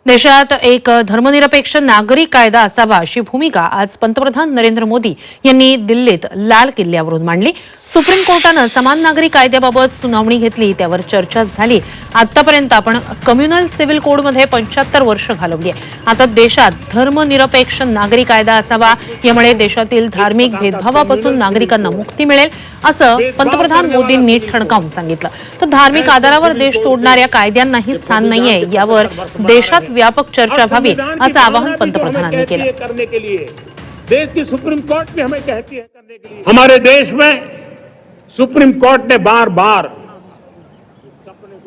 देशात एक धर्मनिरपेक्ष नागरिक कायदा असावा अशी भूमिका आज पंतप्रधान नरेंद्र मोदी यांनी दिल्लीत लाल किल्ल्यावरून मांडली। सुप्रीम कोर्टाने समान नागरिक कायद्याबाबत सुनावणी घेतली, त्यावर चर्चा झाली। आतापर्यंत आपण कम्युनल सिव्हिल कोडमध्ये 75 वर्ष घालवली आहे। आता देशात धर्मनिरपेक्ष नागरिक कायदा असावा, यामुळे देशातील धार्मिक भेदभावापासून नागरिकांना मुक्ती मिळेल, असं पंतप्रधान मोदींनी ठणकावून सांगितलं। तर धार्मिक आधारावर देश तोडणाऱ्या कायद्यांनाही स्थान नाहीये, यावर देशात व्यापक चर्चा व्हावी असं आवाहन पंतप्रधानांनी केलं। देश की सुप्रीम कोर्ट भी हमें कहती है करने के लिए। हमारे देश में सुप्रीम कोर्ट ने बार बार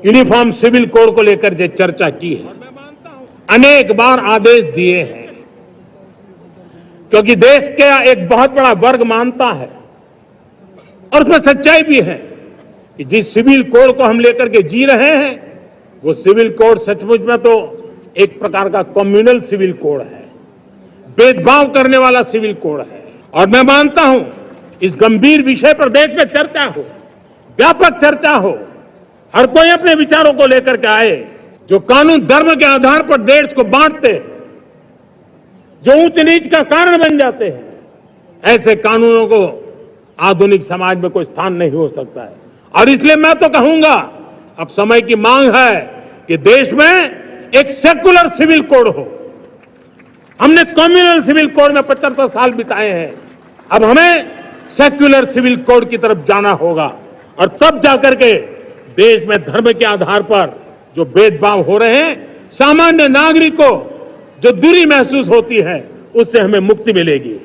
यूनिफॉर्म सिविल कोड को लेकर जो चर्चा की है, अनेक बार आदेश दिए हैं, क्योंकि देश के एक बहुत बड़ा वर्ग मानता है और उसमें सच्चाई भी है कि जिस सिविल कोड को हम लेकर के जी रहे हैं वो सिविल कोड सचमुच में तो एक प्रकार का कम्युनल सिविल कोड है, भेदभाव करने वाला सिविल कोड है। और मैं मानता हूं इस गंभीर विषय पर देश में चर्चा हो, व्यापक चर्चा हो, हर कोई अपने विचारों को लेकर के आए। जो कानून धर्म के आधार पर देश को बांटते हैं, जो ऊंच नीच का कारण बन जाते हैं, ऐसे कानूनों को आधुनिक समाज में कोई स्थान नहीं हो सकता है। और इसलिए मैं तो कहूंगा अब समय की मांग है कि देश में एक सेकुलर सिविल कोड हो। हमने कम्युनल सिविल कोड में 75 साल बिताए हैं, अब हमें सेक्युलर सिविल कोड की तरफ जाना होगा और तब जाकर के देश में धर्म के आधार पर जो भेदभाव हो रहे हैं, सामान्य नागरिक को जो दूरी महसूस होती है, उससे हमें मुक्ति मिलेगी।